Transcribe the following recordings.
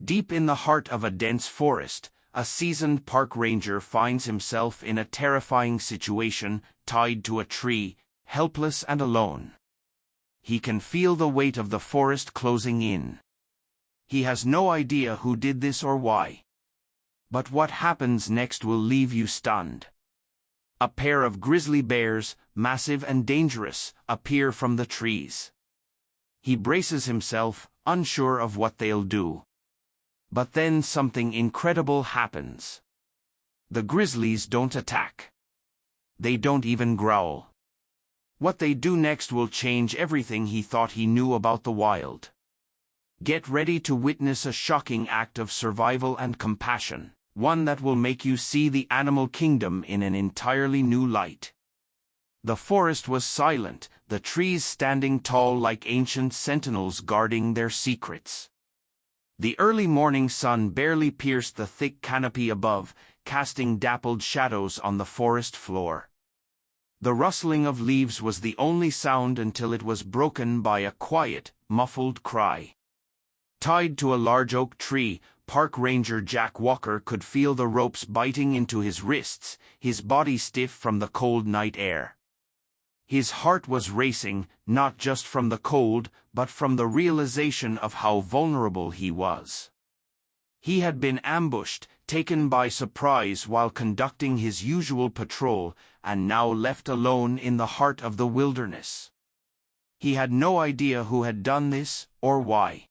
Deep in the heart of a dense forest, a seasoned park ranger finds himself in a terrifying situation, tied to a tree, helpless and alone. He can feel the weight of the forest closing in. He has no idea who did this or why. But what happens next will leave you stunned. A pair of grizzly bears, massive and dangerous, appear from the trees. He braces himself, unsure of what they'll do. But then something incredible happens. The grizzlies don't attack. They don't even growl. What they do next will change everything he thought he knew about the wild. Get ready to witness a shocking act of survival and compassion, one that will make you see the animal kingdom in an entirely new light. The forest was silent, the trees standing tall like ancient sentinels guarding their secrets. The early morning sun barely pierced the thick canopy above, casting dappled shadows on the forest floor. The rustling of leaves was the only sound until it was broken by a quiet, muffled cry. Tied to a large oak tree, Park Ranger Jack Walker could feel the ropes biting into his wrists, his body stiff from the cold night air. His heart was racing, not just from the cold, but from the realization of how vulnerable he was. He had been ambushed, taken by surprise while conducting his usual patrol, and now left alone in the heart of the wilderness. He had no idea who had done this, or why.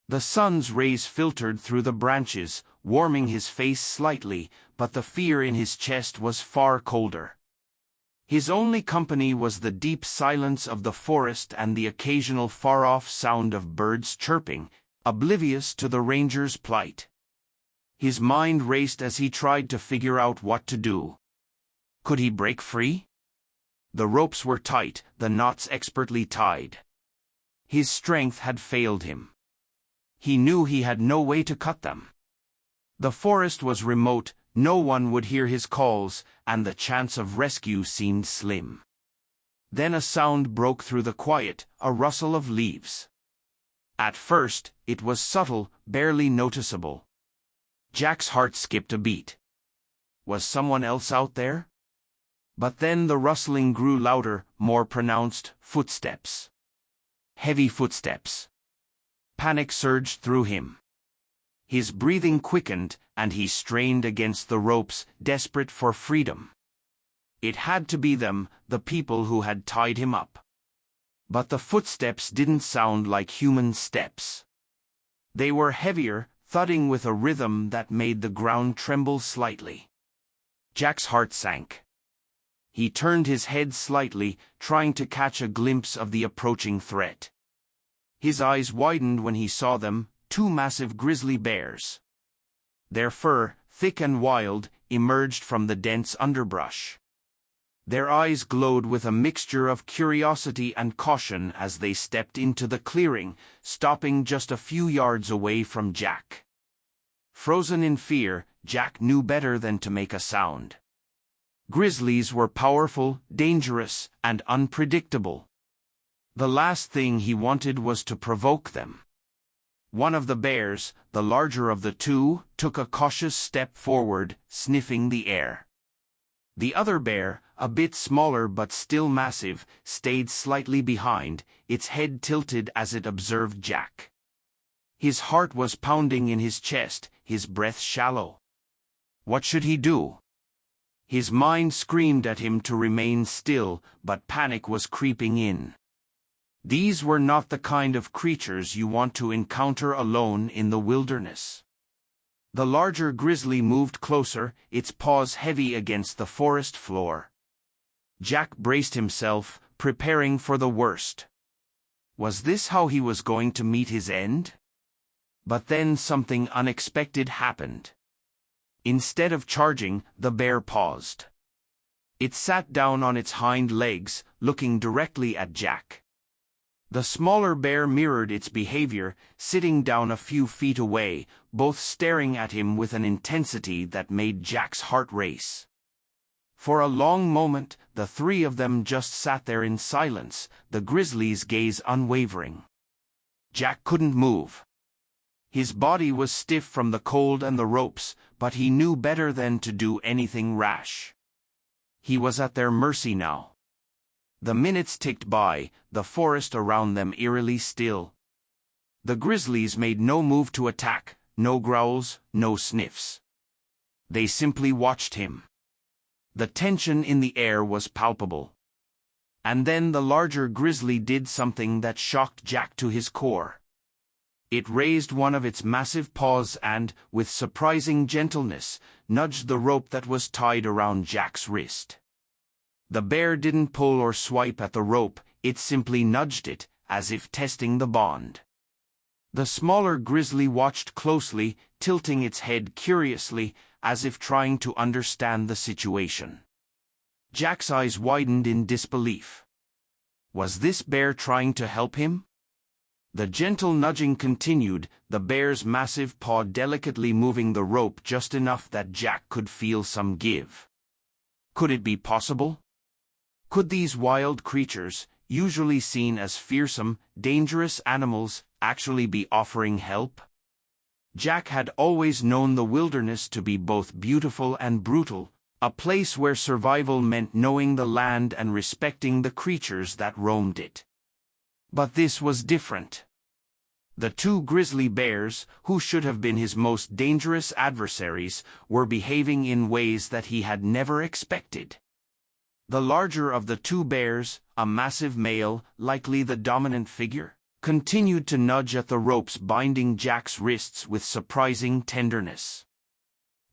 The sun's rays filtered through the branches, warming his face slightly, but the fear in his chest was far colder. His only company was the deep silence of the forest and the occasional far-off sound of birds chirping, oblivious to the ranger's plight. His mind raced as he tried to figure out what to do. Could he break free? The ropes were tight, the knots expertly tied. His strength had failed him. He knew he had no way to cut them. The forest was remote, no one would hear his calls, and the chance of rescue seemed slim. Then a sound broke through the quiet, a rustle of leaves. At first, it was subtle, barely noticeable. Jack's heart skipped a beat. Was someone else out there? But then the rustling grew louder, more pronounced, footsteps. Heavy footsteps. Panic surged through him. His breathing quickened, and he strained against the ropes, desperate for freedom. It had to be them, the people who had tied him up. But the footsteps didn't sound like human steps. They were heavier, thudding with a rhythm that made the ground tremble slightly. Jack's heart sank. He turned his head slightly, trying to catch a glimpse of the approaching threat. His eyes widened when he saw them, two massive grizzly bears. Their fur, thick and wild, emerged from the dense underbrush. Their eyes glowed with a mixture of curiosity and caution as they stepped into the clearing, stopping just a few yards away from Jack. Frozen in fear, Jack knew better than to make a sound. Grizzlies were powerful, dangerous, and unpredictable. The last thing he wanted was to provoke them. One of the bears, the larger of the two, took a cautious step forward, sniffing the air. The other bear, a bit smaller but still massive, stayed slightly behind, its head tilted as it observed Jack. His heart was pounding in his chest, his breath shallow. What should he do? His mind screamed at him to remain still, but panic was creeping in. These were not the kind of creatures you want to encounter alone in the wilderness. The larger grizzly moved closer, its paws heavy against the forest floor. Jack braced himself, preparing for the worst. Was this how he was going to meet his end? But then something unexpected happened. Instead of charging, the bear paused. It sat down on its hind legs, looking directly at Jack. The smaller bear mirrored its behavior, sitting down a few feet away, both staring at him with an intensity that made Jack's heart race. For a long moment, the three of them just sat there in silence, the grizzly's gaze unwavering. Jack couldn't move. His body was stiff from the cold and the ropes, but he knew better than to do anything rash. He was at their mercy now. The minutes ticked by, the forest around them eerily still. The grizzlies made no move to attack, no growls, no sniffs. They simply watched him. The tension in the air was palpable. And then the larger grizzly did something that shocked Jack to his core. It raised one of its massive paws and, with surprising gentleness, nudged the rope that was tied around Jack's wrist. The bear didn't pull or swipe at the rope, it simply nudged it, as if testing the bond. The smaller grizzly watched closely, tilting its head curiously, as if trying to understand the situation. Jack's eyes widened in disbelief. Was this bear trying to help him? The gentle nudging continued, the bear's massive paw delicately moving the rope just enough that Jack could feel some give. Could it be possible? Could these wild creatures, usually seen as fearsome, dangerous animals, actually be offering help? Jack had always known the wilderness to be both beautiful and brutal, a place where survival meant knowing the land and respecting the creatures that roamed it. But this was different. The two grizzly bears, who should have been his most dangerous adversaries, were behaving in ways that he had never expected. The larger of the two bears, a massive male, likely the dominant figure, continued to nudge at the ropes binding Jack's wrists with surprising tenderness.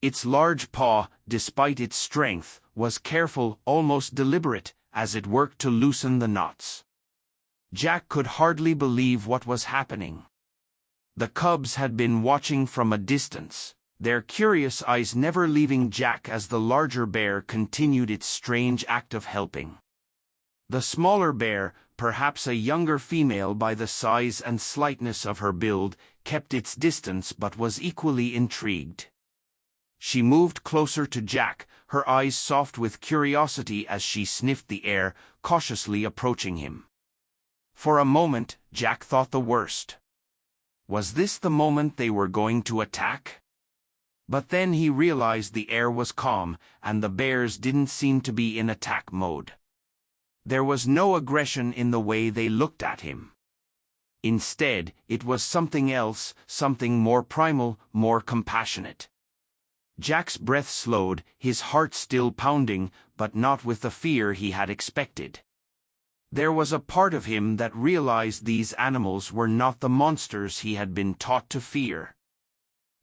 Its large paw, despite its strength, was careful, almost deliberate, as it worked to loosen the knots. Jack could hardly believe what was happening. The cubs had been watching from a distance, their curious eyes never leaving Jack as the larger bear continued its strange act of helping. The smaller bear, perhaps a younger female by the size and slightness of her build, kept its distance but was equally intrigued. She moved closer to Jack, her eyes soft with curiosity as she sniffed the air, cautiously approaching him. For a moment, Jack thought the worst. Was this the moment they were going to attack? But then he realized the air was calm, and the bears didn't seem to be in attack mode. There was no aggression in the way they looked at him. Instead, it was something else, something more primal, more compassionate. Jack's breath slowed, his heart still pounding, but not with the fear he had expected. There was a part of him that realized these animals were not the monsters he had been taught to fear.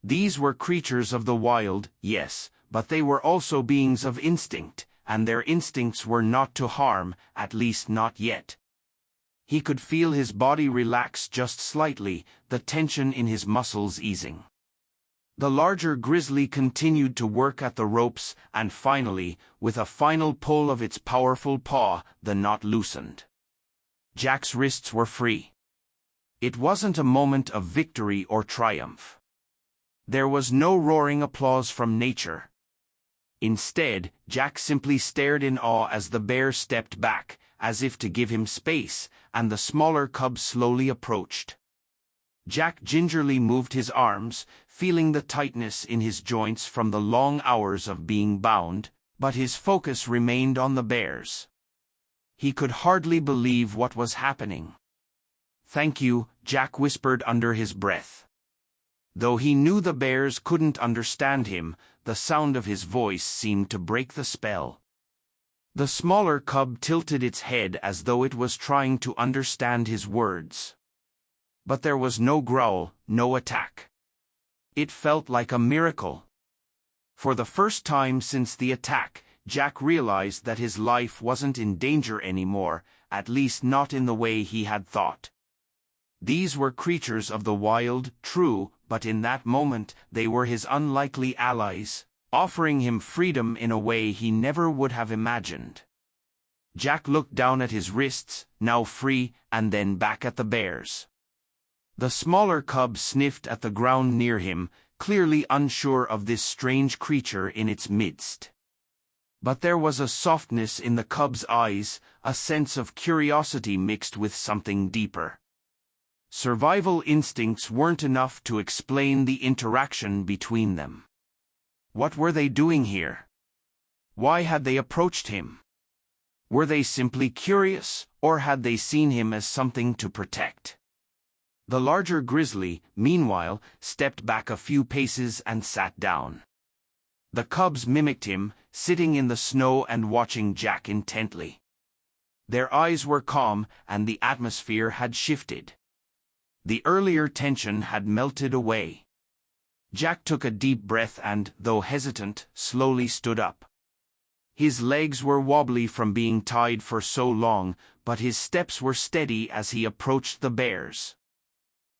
These were creatures of the wild, yes, but they were also beings of instinct, and their instincts were not to harm, at least not yet. He could feel his body relax just slightly, the tension in his muscles easing. The larger grizzly continued to work at the ropes, and finally, with a final pull of its powerful paw, the knot loosened. Jack's wrists were free. It wasn't a moment of victory or triumph. There was no roaring applause from nature. Instead, Jack simply stared in awe as the bear stepped back, as if to give him space, and the smaller cub slowly approached. Jack gingerly moved his arms, feeling the tightness in his joints from the long hours of being bound, but his focus remained on the bears. He could hardly believe what was happening. "Thank you," Jack whispered under his breath. Though he knew the bears couldn't understand him, the sound of his voice seemed to break the spell. The smaller cub tilted its head as though it was trying to understand his words. But there was no growl, no attack. It felt like a miracle. For the first time since the attack, Jack realized that his life wasn't in danger anymore, at least not in the way he had thought. These were creatures of the wild, true, but in that moment they were his unlikely allies, offering him freedom in a way he never would have imagined. Jack looked down at his wrists, now free, and then back at the bears. The smaller cub sniffed at the ground near him, clearly unsure of this strange creature in its midst. But there was a softness in the cub's eyes, a sense of curiosity mixed with something deeper. Survival instincts weren't enough to explain the interaction between them. What were they doing here? Why had they approached him? Were they simply curious, or had they seen him as something to protect? The larger grizzly, meanwhile, stepped back a few paces and sat down. The cubs mimicked him, sitting in the snow and watching Jack intently. Their eyes were calm, and the atmosphere had shifted. The earlier tension had melted away. Jack took a deep breath and, though hesitant, slowly stood up. His legs were wobbly from being tied for so long, but his steps were steady as he approached the bears.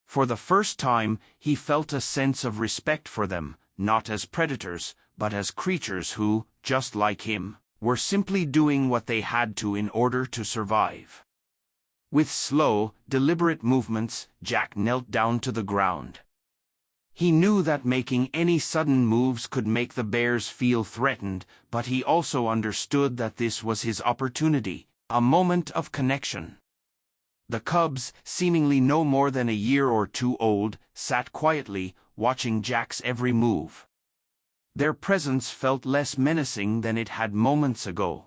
For the first time, he felt a sense of respect for them, not as predators, but as creatures who, just like him, were simply doing what they had to in order to survive. With slow, deliberate movements, Jack knelt down to the ground. He knew that making any sudden moves could make the bears feel threatened, but he also understood that this was his opportunity, a moment of connection. The cubs, seemingly no more than a year or two old, sat quietly, watching Jack's every move. Their presence felt less menacing than it had moments ago.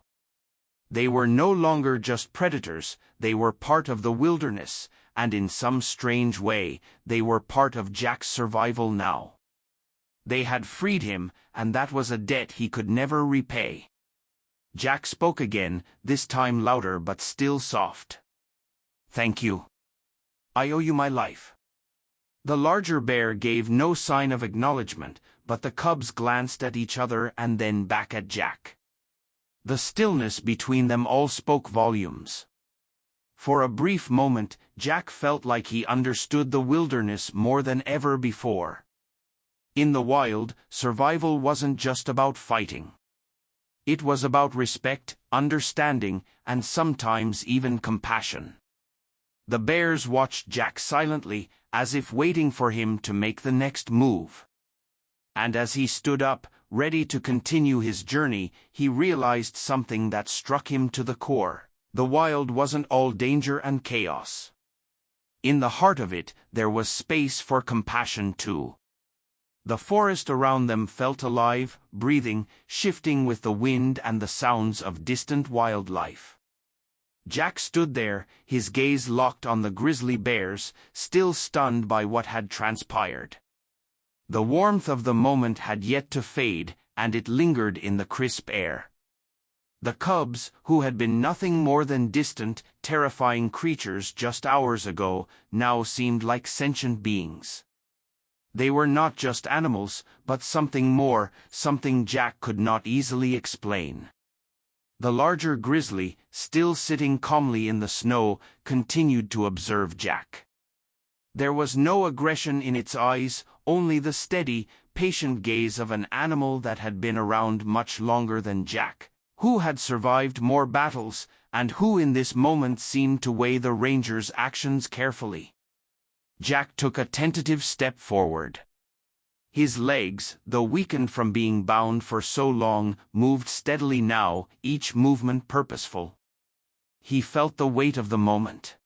They were no longer just predators, they were part of the wilderness, and in some strange way, they were part of Jack's survival now. They had freed him, and that was a debt he could never repay. Jack spoke again, this time louder but still soft. "Thank you. I owe you my life." The larger bear gave no sign of acknowledgement, but the cubs glanced at each other and then back at Jack. The stillness between them all spoke volumes. For a brief moment, Jack felt like he understood the wilderness more than ever before. In the wild, survival wasn't just about fighting. It was about respect, understanding, and sometimes even compassion. The bears watched Jack silently, as if waiting for him to make the next move. And as he stood up, ready to continue his journey, he realized something that struck him to the core. The wild wasn't all danger and chaos. In the heart of it, there was space for compassion too. The forest around them felt alive, breathing, shifting with the wind and the sounds of distant wildlife. Jack stood there, his gaze locked on the grizzly bears, still stunned by what had transpired. The warmth of the moment had yet to fade, and it lingered in the crisp air. The cubs, who had been nothing more than distant, terrifying creatures just hours ago, now seemed like sentient beings. They were not just animals, but something more, something Jack could not easily explain. The larger grizzly, still sitting calmly in the snow, continued to observe Jack. There was no aggression in its eyes, only the steady, patient gaze of an animal that had been around much longer than Jack, who had survived more battles, and who in this moment seemed to weigh the ranger's actions carefully. Jack took a tentative step forward. His legs, though weakened from being bound for so long, moved steadily now, each movement purposeful. He felt the weight of the moment.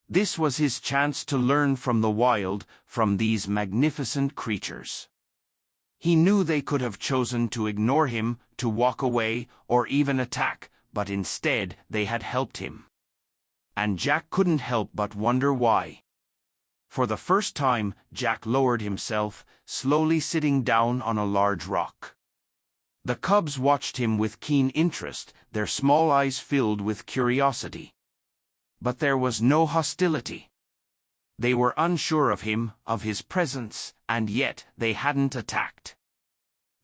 This was his chance to learn from the wild, from these magnificent creatures. He knew they could have chosen to ignore him, to walk away, or even attack, but instead they had helped him. And Jack couldn't help but wonder why. For the first time, Jack lowered himself, slowly sitting down on a large rock. The cubs watched him with keen interest, their small eyes filled with curiosity. But there was no hostility. They were unsure of him, of his presence, and yet they hadn't attacked.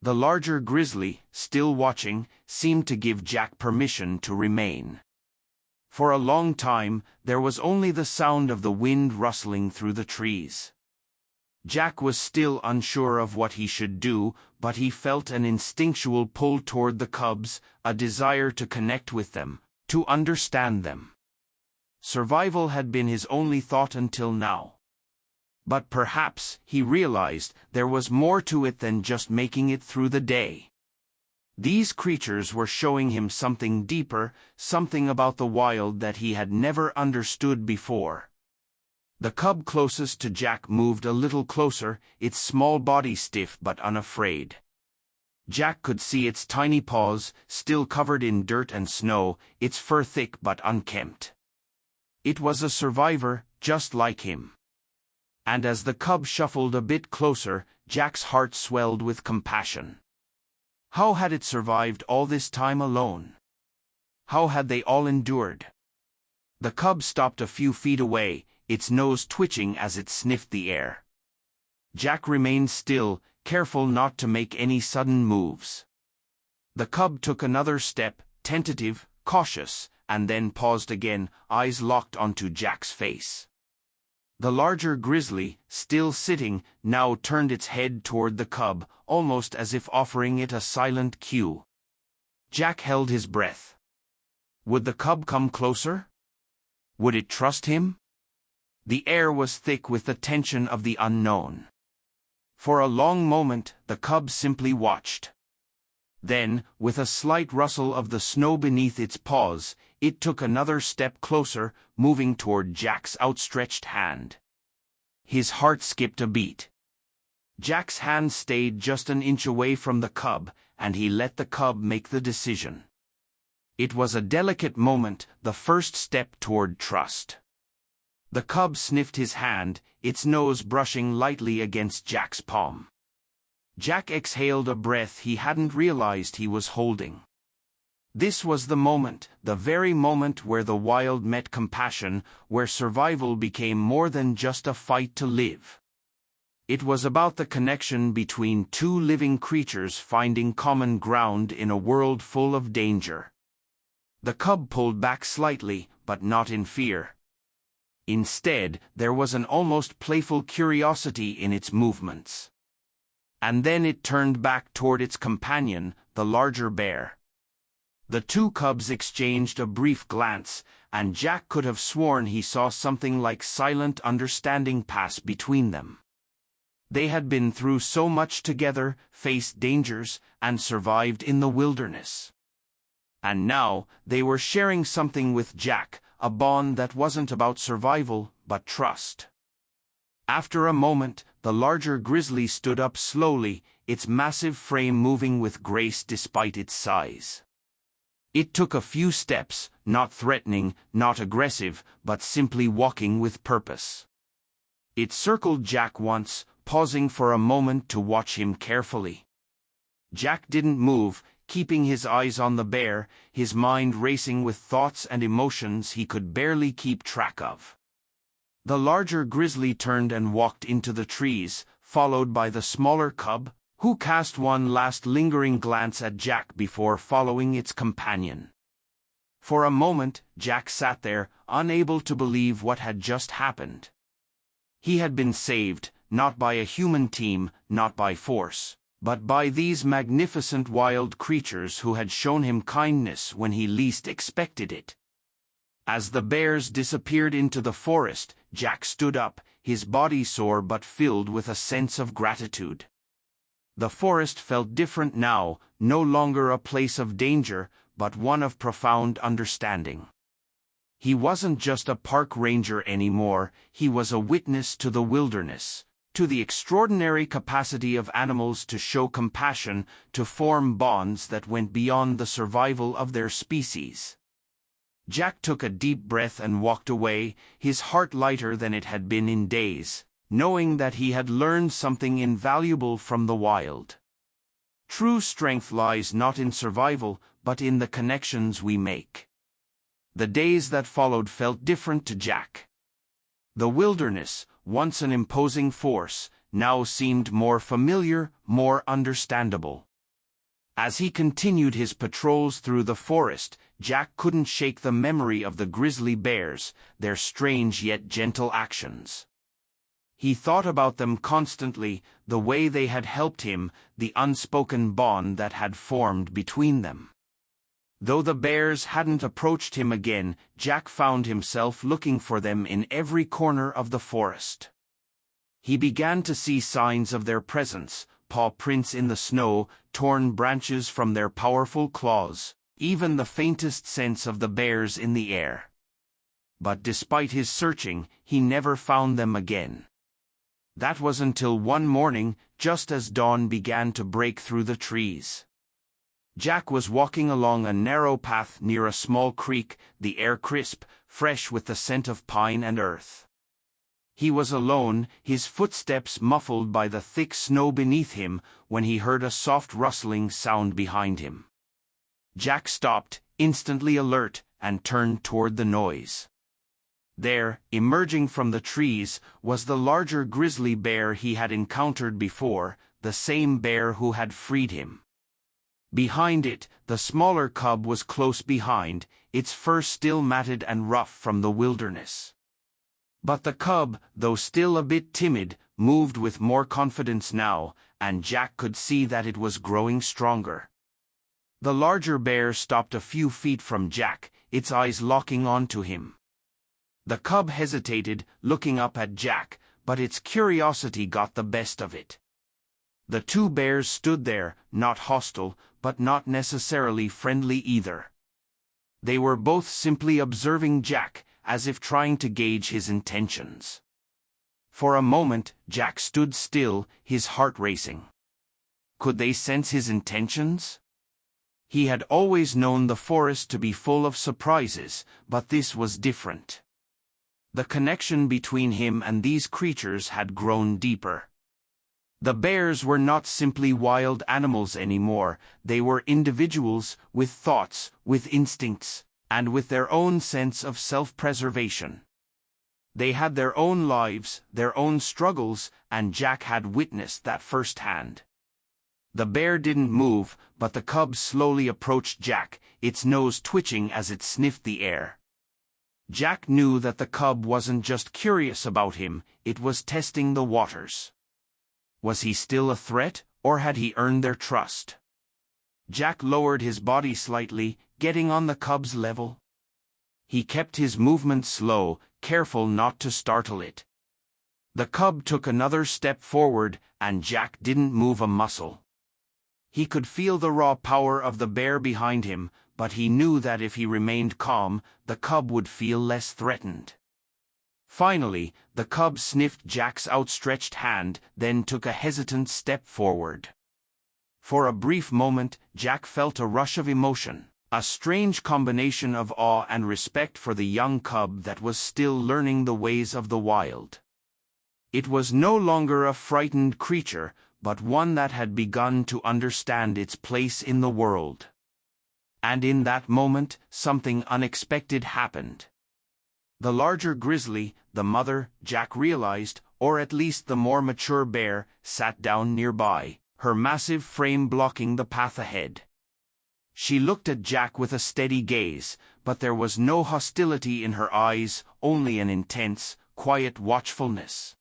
The larger grizzly, still watching, seemed to give Jack permission to remain. For a long time, there was only the sound of the wind rustling through the trees. Jack was still unsure of what he should do, but he felt an instinctual pull toward the cubs, a desire to connect with them, to understand them. Survival had been his only thought until now. But perhaps, he realized, there was more to it than just making it through the day. These creatures were showing him something deeper, something about the wild that he had never understood before. The cub closest to Jack moved a little closer, its small body stiff but unafraid. Jack could see its tiny paws, still covered in dirt and snow, its fur thick but unkempt. It was a survivor, just like him. And as the cub shuffled a bit closer, Jack's heart swelled with compassion. How had it survived all this time alone? How had they all endured? The cub stopped a few feet away, its nose twitching as it sniffed the air. Jack remained still, careful not to make any sudden moves. The cub took another step, tentative, cautious, and then paused again, eyes locked onto Jack's face. The larger grizzly, still sitting, now turned its head toward the cub, almost as if offering it a silent cue. Jack held his breath. Would the cub come closer? Would it trust him? The air was thick with the tension of the unknown. For a long moment, the cub simply watched. Then, with a slight rustle of the snow beneath its paws, it took another step closer, moving toward Jack's outstretched hand. His heart skipped a beat. Jack's hand stayed just an inch away from the cub, and he let the cub make the decision. It was a delicate moment, the first step toward trust. The cub sniffed his hand, its nose brushing lightly against Jack's palm. Jack exhaled a breath he hadn't realized he was holding. This was the moment, the very moment where the wild met compassion, where survival became more than just a fight to live. It was about the connection between two living creatures finding common ground in a world full of danger. The cub pulled back slightly, but not in fear. Instead, there was an almost playful curiosity in its movements. And then it turned back toward its companion, the larger bear. The two cubs exchanged a brief glance, and Jack could have sworn he saw something like silent understanding pass between them. They had been through so much together, faced dangers, and survived in the wilderness. And now, they were sharing something with Jack, a bond that wasn't about survival, but trust. After a moment, the larger grizzly stood up slowly, its massive frame moving with grace despite its size. It took a few steps, not threatening, not aggressive, but simply walking with purpose. It circled Jack once, pausing for a moment to watch him carefully. Jack didn't move, keeping his eyes on the bear, his mind racing with thoughts and emotions he could barely keep track of. The larger grizzly turned and walked into the trees, followed by the smaller cub, who cast one last lingering glance at Jack before following its companion. For a moment, Jack sat there, unable to believe what had just happened. He had been saved, not by a human team, not by force, but by these magnificent wild creatures who had shown him kindness when he least expected it. As the bears disappeared into the forest, Jack stood up, his body sore but filled with a sense of gratitude. The forest felt different now, no longer a place of danger, but one of profound understanding. He wasn't just a park ranger anymore, he was a witness to the wilderness, to the extraordinary capacity of animals to show compassion, to form bonds that went beyond the survival of their species. Jack took a deep breath and walked away, his heart lighter than it had been in days, knowing that he had learned something invaluable from the wild. True strength lies not in survival, but in the connections we make. The days that followed felt different to Jack. The wilderness, once an imposing force, now seemed more familiar, more understandable. As he continued his patrols through the forest, Jack couldn't shake the memory of the grizzly bears, their strange yet gentle actions. He thought about them constantly, the way they had helped him, the unspoken bond that had formed between them. Though the bears hadn't approached him again, Jack found himself looking for them in every corner of the forest. He began to see signs of their presence, paw prints in the snow, torn branches from their powerful claws, even the faintest sense of the bears in the air. But despite his searching, he never found them again. That was until one morning, just as dawn began to break through the trees. Jack was walking along a narrow path near a small creek, the air crisp, fresh with the scent of pine and earth. He was alone, his footsteps muffled by the thick snow beneath him, when he heard a soft rustling sound behind him. Jack stopped, instantly alert, and turned toward the noise. There, emerging from the trees, was the larger grizzly bear he had encountered before, the same bear who had freed him. Behind it, the smaller cub was close behind, its fur still matted and rough from the wilderness. But the cub, though still a bit timid, moved with more confidence now, and Jack could see that it was growing stronger. The larger bear stopped a few feet from Jack, its eyes locking onto him. The cub hesitated, looking up at Jack, but its curiosity got the best of it. The two bears stood there, not hostile, but not necessarily friendly either. They were both simply observing Jack, as if trying to gauge his intentions. For a moment, Jack stood still, his heart racing. Could they sense his intentions? He had always known the forest to be full of surprises, but this was different. The connection between him and these creatures had grown deeper. The bears were not simply wild animals anymore, they were individuals, with thoughts, with instincts, and with their own sense of self-preservation. They had their own lives, their own struggles, and Jack had witnessed that firsthand. The bear didn't move, but the cub slowly approached Jack, its nose twitching as it sniffed the air. Jack knew that the cub wasn't just curious about him, it was testing the waters. Was he still a threat, or had he earned their trust? Jack lowered his body slightly, getting on the cub's level. He kept his movements slow, careful not to startle it. The cub took another step forward, and Jack didn't move a muscle. He could feel the raw power of the bear behind him, but he knew that if he remained calm, the cub would feel less threatened. Finally, the cub sniffed Jack's outstretched hand, then took a hesitant step forward. For a brief moment, Jack felt a rush of emotion, a strange combination of awe and respect for the young cub that was still learning the ways of the wild. It was no longer a frightened creature, but one that had begun to understand its place in the world. And in that moment, something unexpected happened. The larger grizzly, the mother, Jack realized, or at least the more mature bear, sat down nearby, her massive frame blocking the path ahead. She looked at Jack with a steady gaze, but there was no hostility in her eyes, only an intense, quiet watchfulness.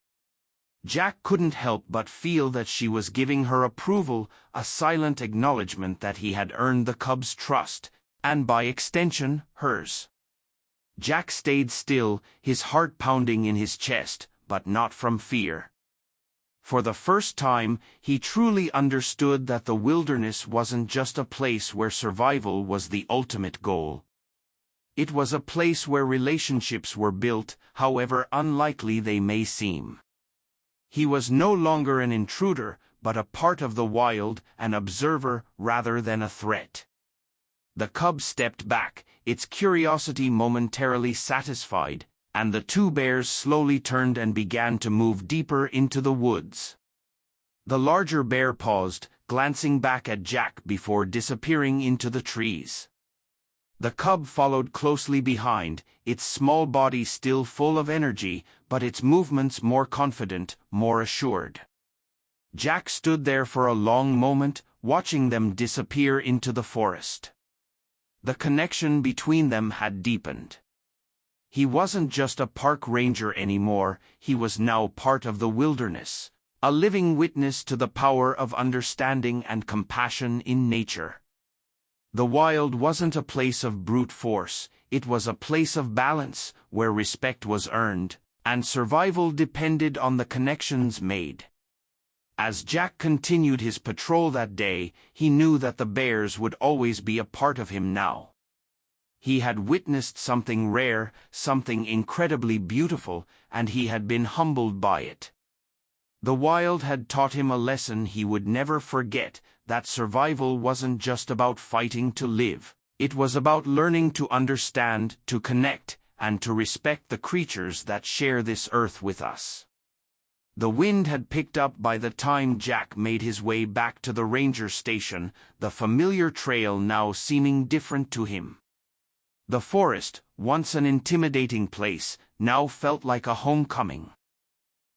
Jack couldn't help but feel that she was giving her approval, a silent acknowledgement that he had earned the cub's trust, and by extension, hers. Jack stayed still, his heart pounding in his chest, but not from fear. For the first time, he truly understood that the wilderness wasn't just a place where survival was the ultimate goal. It was a place where relationships were built, however unlikely they may seem. He was no longer an intruder, but a part of the wild, an observer rather than a threat. The cub stepped back, its curiosity momentarily satisfied, and the two bears slowly turned and began to move deeper into the woods. The larger bear paused, glancing back at Jack before disappearing into the trees. The cub followed closely behind, its small body still full of energy, but its movements more confident, more assured. Jack stood there for a long moment, watching them disappear into the forest. The connection between them had deepened. He wasn't just a park ranger anymore, he was now part of the wilderness, a living witness to the power of understanding and compassion in nature. The wild wasn't a place of brute force, it was a place of balance, where respect was earned, and survival depended on the connections made. As Jack continued his patrol that day, he knew that the bears would always be a part of him now. He had witnessed something rare, something incredibly beautiful, and he had been humbled by it. The wild had taught him a lesson he would never forget, that survival wasn't just about fighting to live. It was about learning to understand, to connect, and to respect the creatures that share this earth with us. The wind had picked up by the time Jack made his way back to the ranger station, the familiar trail now seeming different to him. The forest, once an intimidating place, now felt like a homecoming.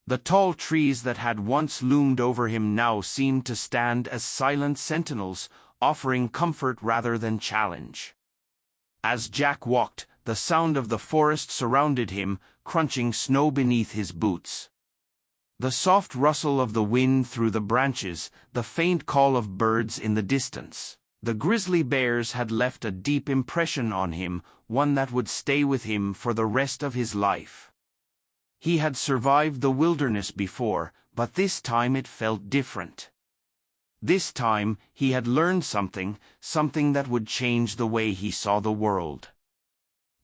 The tall trees that had once loomed over him now seemed to stand as silent sentinels, offering comfort rather than challenge. As Jack walked, the sound of the forest surrounded him, crunching snow beneath his boots. The soft rustle of the wind through the branches, the faint call of birds in the distance. The grizzly bears had left a deep impression on him, one that would stay with him for the rest of his life. He had survived the wilderness before, but this time it felt different. This time, he had learned something that would change the way he saw the world.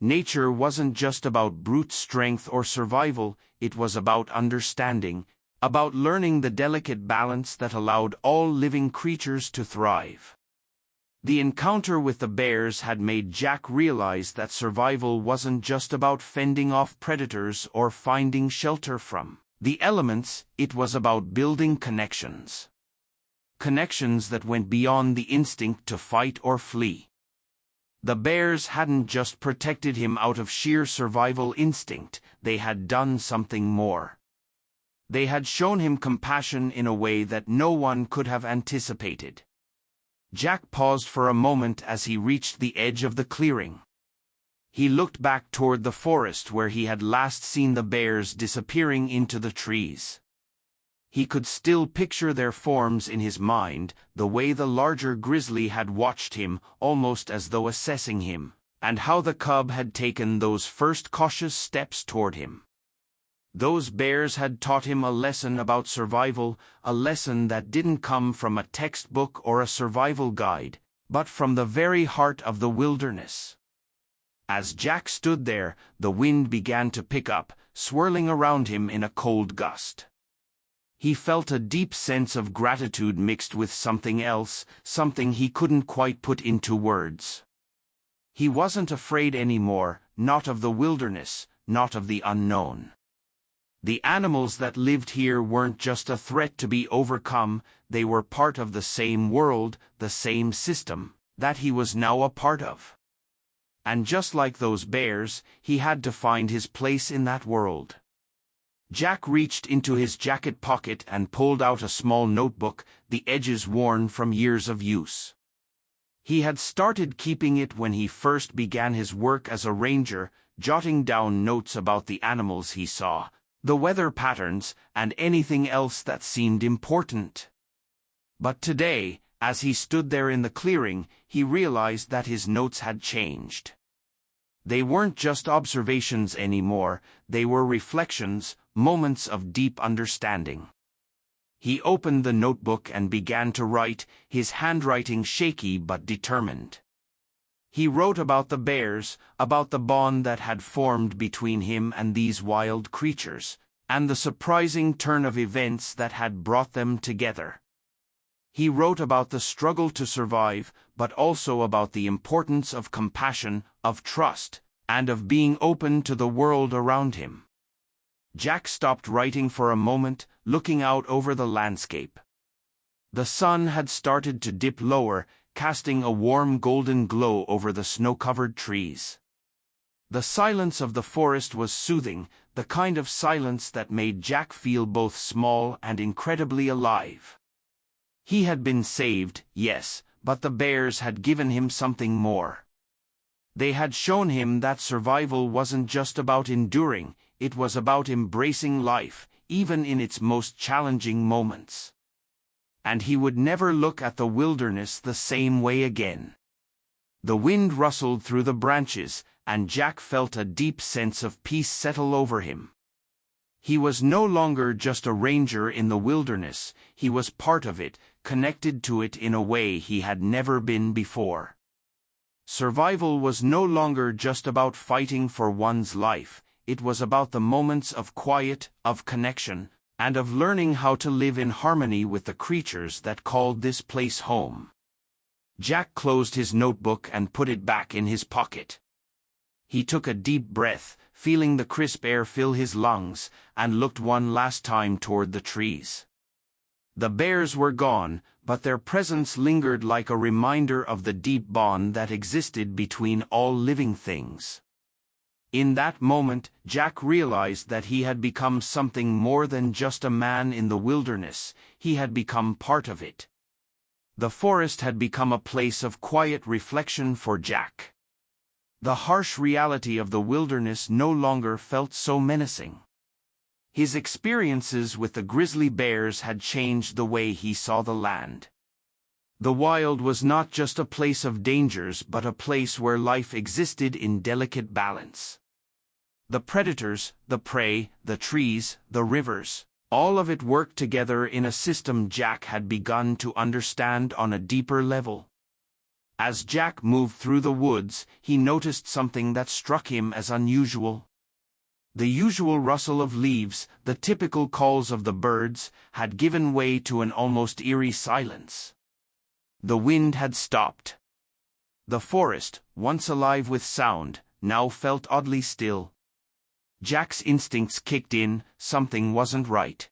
Nature wasn't just about brute strength or survival, it was about understanding, about learning the delicate balance that allowed all living creatures to thrive. The encounter with the bears had made Jack realize that survival wasn't just about fending off predators or finding shelter from the elements, it was about building connections. Connections that went beyond the instinct to fight or flee. The bears hadn't just protected him out of sheer survival instinct, they had done something more. They had shown him compassion in a way that no one could have anticipated. Jack paused for a moment as he reached the edge of the clearing. He looked back toward the forest where he had last seen the bears disappearing into the trees. He could still picture their forms in his mind, the way the larger grizzly had watched him, almost as though assessing him, and how the cub had taken those first cautious steps toward him. Those bears had taught him a lesson about survival, a lesson that didn't come from a textbook or a survival guide, but from the very heart of the wilderness. As Jack stood there, the wind began to pick up, swirling around him in a cold gust. He felt a deep sense of gratitude mixed with something else, something he couldn't quite put into words. He wasn't afraid anymore, not of the wilderness, not of the unknown. The animals that lived here weren't just a threat to be overcome, they were part of the same world, the same system, that he was now a part of. And just like those bears, he had to find his place in that world. Jack reached into his jacket pocket and pulled out a small notebook, the edges worn from years of use. He had started keeping it when he first began his work as a ranger, jotting down notes about the animals he saw, the weather patterns, and anything else that seemed important. But today, as he stood there in the clearing, he realized that his notes had changed. They weren't just observations anymore, they were reflections, moments of deep understanding. He opened the notebook and began to write, his handwriting shaky but determined. He wrote about the bears, about the bond that had formed between him and these wild creatures, and the surprising turn of events that had brought them together. He wrote about the struggle to survive, but also about the importance of compassion, of trust, and of being open to the world around him. Jack stopped writing for a moment, looking out over the landscape. The sun had started to dip lower, casting a warm golden glow over the snow-covered trees. The silence of the forest was soothing, the kind of silence that made Jack feel both small and incredibly alive. He had been saved, yes, but the bears had given him something more. They had shown him that survival wasn't just about enduring, it was about embracing life, even in its most challenging moments. And he would never look at the wilderness the same way again. The wind rustled through the branches, and Jack felt a deep sense of peace settle over him. He was no longer just a ranger in the wilderness, he was part of it, connected to it in a way he had never been before. Survival was no longer just about fighting for one's life, it was about the moments of quiet, of connection, and of learning how to live in harmony with the creatures that called this place home. Jack closed his notebook and put it back in his pocket. He took a deep breath, feeling the crisp air fill his lungs, and looked one last time toward the trees. The bears were gone, but their presence lingered like a reminder of the deep bond that existed between all living things. In that moment, Jack realized that he had become something more than just a man in the wilderness, he had become part of it. The forest had become a place of quiet reflection for Jack. The harsh reality of the wilderness no longer felt so menacing. His experiences with the grizzly bears had changed the way he saw the land. The wild was not just a place of dangers but a place where life existed in delicate balance. The predators, the prey, the trees, the rivers, all of it worked together in a system Jack had begun to understand on a deeper level. As Jack moved through the woods, he noticed something that struck him as unusual. The usual rustle of leaves, the typical calls of the birds, had given way to an almost eerie silence. The wind had stopped. The forest, once alive with sound, now felt oddly still. Jack's instincts kicked in, something wasn't right.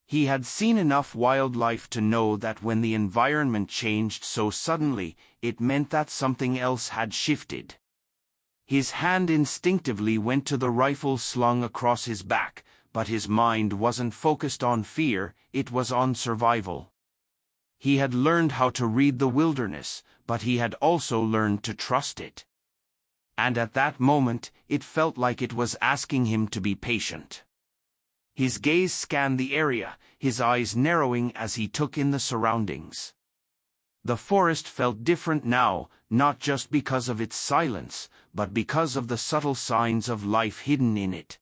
He had seen enough wildlife to know that when the environment changed so suddenly, it meant that something else had shifted. His hand instinctively went to the rifle slung across his back, but his mind wasn't focused on fear, it was on survival. He had learned how to read the wilderness, but he had also learned to trust it. And at that moment, it felt like it was asking him to be patient. His gaze scanned the area, his eyes narrowing as he took in the surroundings. The forest felt different now, not just because of its silence, but because of the subtle signs of life hidden in it.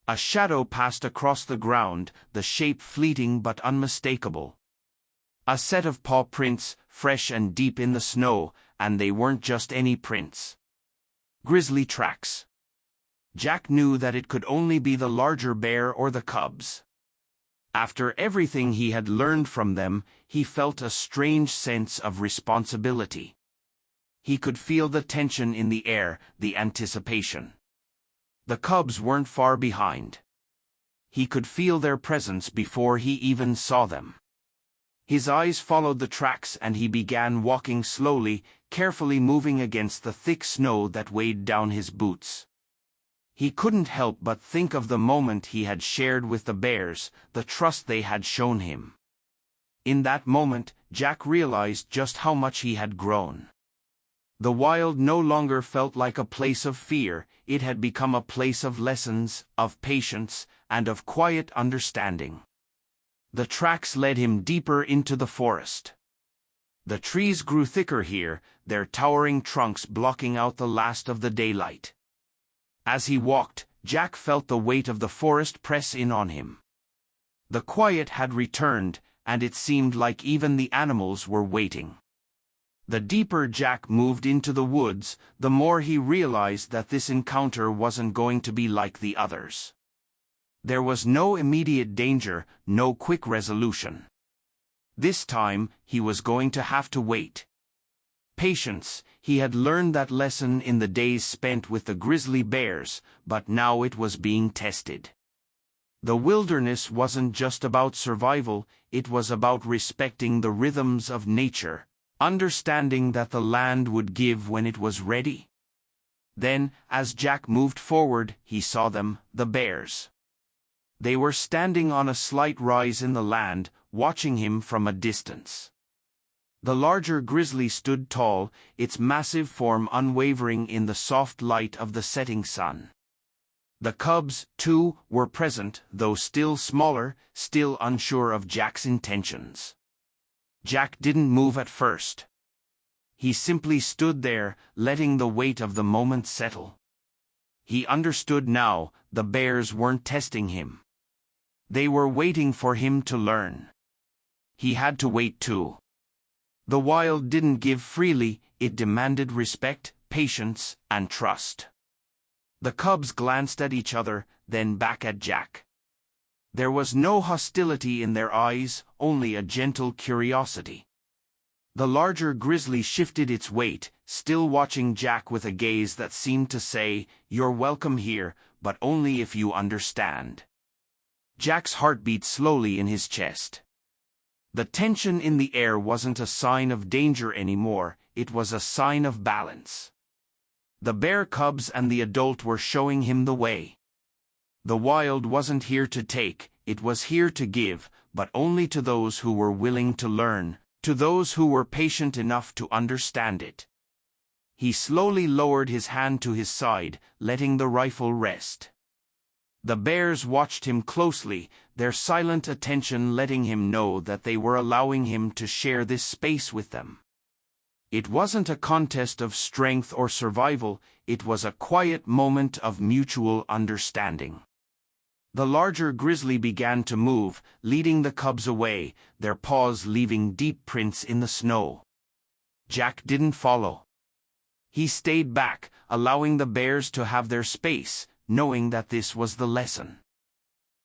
A shadow passed across the ground, the shape fleeting but unmistakable. A set of paw prints, fresh and deep in the snow, and they weren't just any prints. Grizzly tracks. Jack knew that it could only be the larger bear or the cubs. After everything he had learned from them, he felt a strange sense of responsibility. He could feel the tension in the air, the anticipation. The cubs weren't far behind. He could feel their presence before he even saw them. His eyes followed the tracks and he began walking slowly, carefully moving against the thick snow that weighed down his boots. He couldn't help but think of the moment he had shared with the bears, the trust they had shown him. In that moment, Jack realized just how much he had grown. The wild no longer felt like a place of fear, it had become a place of lessons, of patience, and of quiet understanding. The tracks led him deeper into the forest. The trees grew thicker here, their towering trunks blocking out the last of the daylight. As he walked, Jack felt the weight of the forest press in on him. The quiet had returned, and it seemed like even the animals were waiting. The deeper Jack moved into the woods, the more he realized that this encounter wasn't going to be like the others. There was no immediate danger, no quick resolution. This time, he was going to have to wait. Patience, he had learned that lesson in the days spent with the grizzly bears, but now it was being tested. The wilderness wasn't just about survival, it was about respecting the rhythms of nature, understanding that the land would give when it was ready. Then, as Jack moved forward, he saw them, the bears. They were standing on a slight rise in the land, watching him from a distance. The larger grizzly stood tall, its massive form unwavering in the soft light of the setting sun. The cubs, too, were present, though still smaller, still unsure of Jack's intentions. Jack didn't move at first. He simply stood there, letting the weight of the moment settle. He understood now, the bears weren't testing him. They were waiting for him to learn. He had to wait too. The wild didn't give freely, it demanded respect, patience, and trust. The cubs glanced at each other, then back at Jack. There was no hostility in their eyes, only a gentle curiosity. The larger grizzly shifted its weight, still watching Jack with a gaze that seemed to say, "You're welcome here, but only if you understand." Jack's heart beat slowly in his chest. The tension in the air wasn't a sign of danger anymore, it was a sign of balance. The bear cubs and the adult were showing him the way. The wild wasn't here to take, it was here to give, but only to those who were willing to learn, to those who were patient enough to understand it. He slowly lowered his hand to his side, letting the rifle rest. The bears watched him closely, their silent attention letting him know that they were allowing him to share this space with them. It wasn't a contest of strength or survival, it was a quiet moment of mutual understanding. The larger grizzly began to move, leading the cubs away, their paws leaving deep prints in the snow. Jack didn't follow. He stayed back, allowing the bears to have their space, knowing that this was the lesson.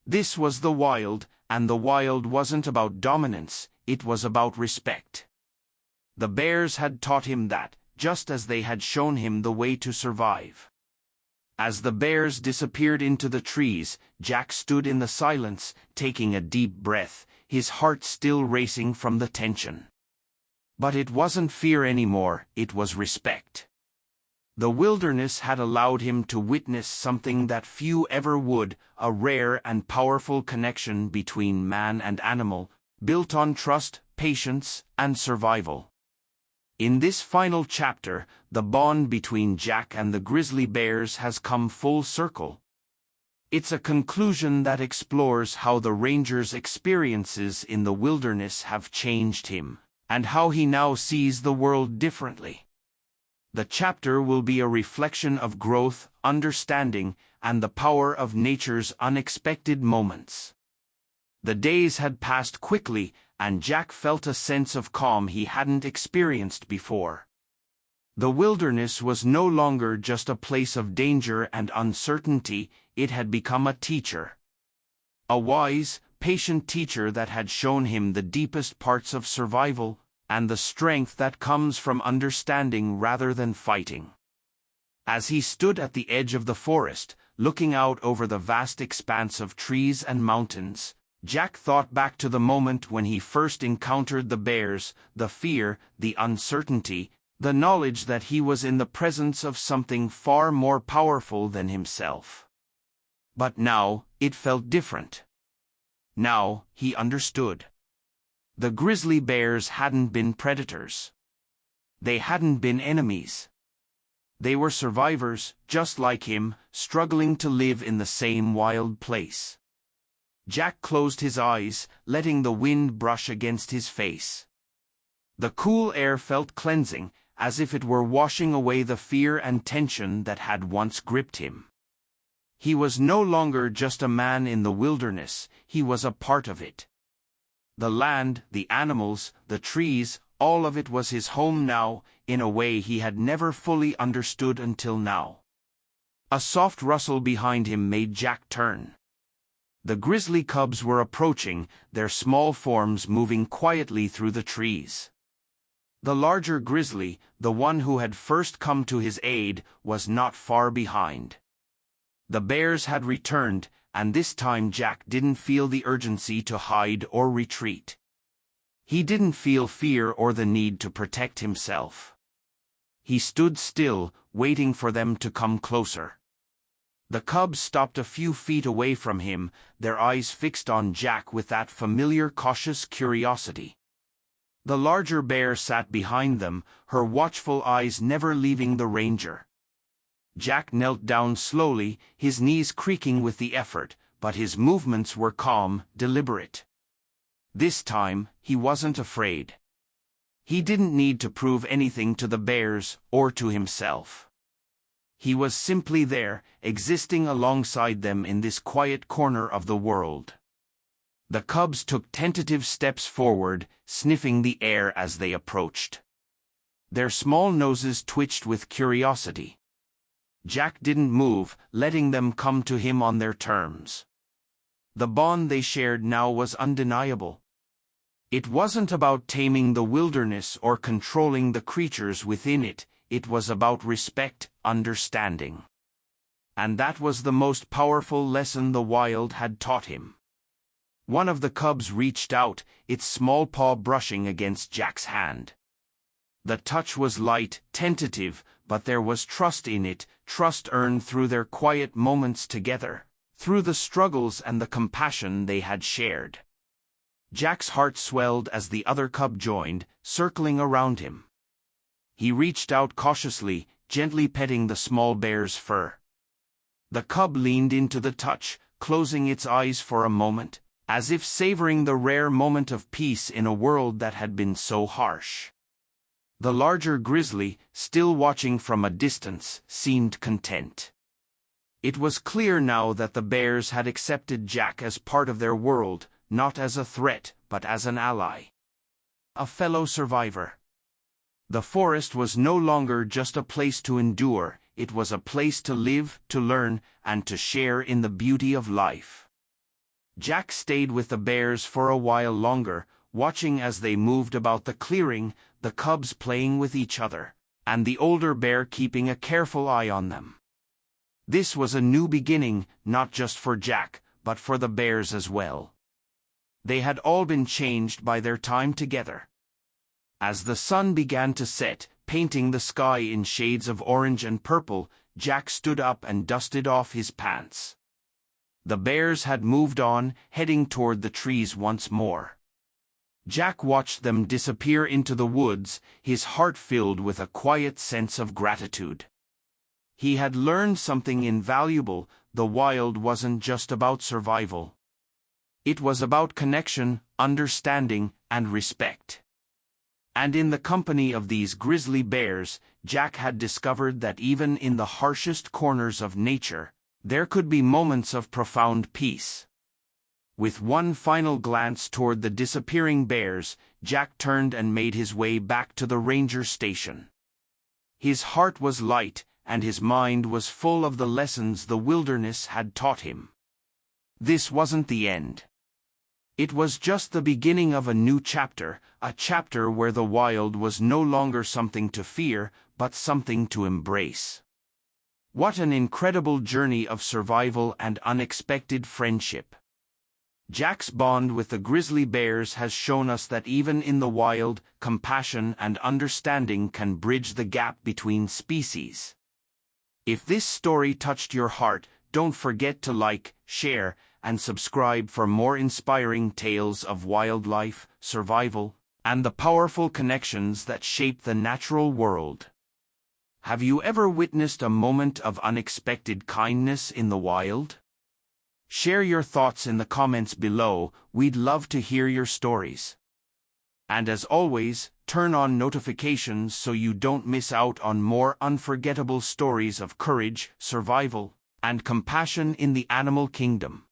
This was the wild, and the wild wasn't about dominance, it was about respect. The bears had taught him that, just as they had shown him the way to survive. As the bears disappeared into the trees, Jack stood in the silence, taking a deep breath, his heart still racing from the tension. But it wasn't fear anymore, it was respect. The wilderness had allowed him to witness something that few ever would, a rare and powerful connection between man and animal, built on trust, patience, and survival. In this final chapter, the bond between Jack and the grizzly bears has come full circle. It's a conclusion that explores how the ranger's experiences in the wilderness have changed him, and how he now sees the world differently. The chapter will be a reflection of growth, understanding, and the power of nature's unexpected moments. The days had passed quickly, and Jack felt a sense of calm he hadn't experienced before. The wilderness was no longer just a place of danger and uncertainty, it had become a teacher. A wise, patient teacher that had shown him the deepest parts of survival, and the strength that comes from understanding rather than fighting. As he stood at the edge of the forest, looking out over the vast expanse of trees and mountains, Jack thought back to the moment when he first encountered the bears, the fear, the uncertainty, the knowledge that he was in the presence of something far more powerful than himself. But now, it felt different. Now, he understood. The grizzly bears hadn't been predators. They hadn't been enemies. They were survivors, just like him, struggling to live in the same wild place. Jack closed his eyes, letting the wind brush against his face. The cool air felt cleansing, as if it were washing away the fear and tension that had once gripped him. He was no longer just a man in the wilderness, he was a part of it. The land, the animals, the trees, all of it was his home now, in a way he had never fully understood until now. A soft rustle behind him made Jack turn. The grizzly cubs were approaching, their small forms moving quietly through the trees. The larger grizzly, the one who had first come to his aid, was not far behind. The bears had returned, and this time Jack didn't feel the urgency to hide or retreat. He didn't feel fear or the need to protect himself. He stood still, waiting for them to come closer. The cubs stopped a few feet away from him, their eyes fixed on Jack with that familiar cautious curiosity. The larger bear sat behind them, her watchful eyes never leaving the ranger. Jack knelt down slowly, his knees creaking with the effort, but his movements were calm, deliberate. This time, he wasn't afraid. He didn't need to prove anything to the bears, or to himself. He was simply there, existing alongside them in this quiet corner of the world. The cubs took tentative steps forward, sniffing the air as they approached. Their small noses twitched with curiosity. Jack didn't move, letting them come to him on their terms. The bond they shared now was undeniable. It wasn't about taming the wilderness or controlling the creatures within it, it was about respect, understanding. And that was the most powerful lesson the wild had taught him. One of the cubs reached out, its small paw brushing against Jack's hand. The touch was light, tentative, but there was trust in it, trust earned through their quiet moments together, through the struggles and the compassion they had shared. Jack's heart swelled as the other cub joined, circling around him. He reached out cautiously, gently petting the small bear's fur. The cub leaned into the touch, closing its eyes for a moment, as if savoring the rare moment of peace in a world that had been so harsh. The larger Grizzly, still watching from a distance, seemed content. It was clear now that the bears had accepted Jack as part of their world, not as a threat, but as an ally. A fellow survivor. The forest was no longer just a place to endure, it was a place to live, to learn, and to share in the beauty of life. Jack stayed with the bears for a while longer, watching as they moved about the clearing, the cubs playing with each other, and the older bear keeping a careful eye on them. This was a new beginning, not just for Jack, but for the bears as well. They had all been changed by their time together. As the sun began to set, painting the sky in shades of orange and purple, Jack stood up and dusted off his pants. The bears had moved on, heading toward the trees once more. Jack watched them disappear into the woods, his heart filled with a quiet sense of gratitude. He had learned something invaluable. The wild wasn't just about survival. It was about connection, understanding, and respect. And in the company of these grizzly bears, Jack had discovered that even in the harshest corners of nature, there could be moments of profound peace. With one final glance toward the disappearing bears, Jack turned and made his way back to the ranger station. His heart was light, and his mind was full of the lessons the wilderness had taught him. This wasn't the end. It was just the beginning of a new chapter, a chapter where the wild was no longer something to fear, but something to embrace. What an incredible journey of survival and unexpected friendship. Jack's bond with the grizzly bears has shown us that even in the wild, compassion and understanding can bridge the gap between species. If this story touched your heart, don't forget to like, share, and subscribe for more inspiring tales of wildlife, survival, and the powerful connections that shape the natural world. Have you ever witnessed a moment of unexpected kindness in the wild? Share your thoughts in the comments below, we'd love to hear your stories. And as always, turn on notifications so you don't miss out on more unforgettable stories of courage, survival, and compassion in the animal kingdom.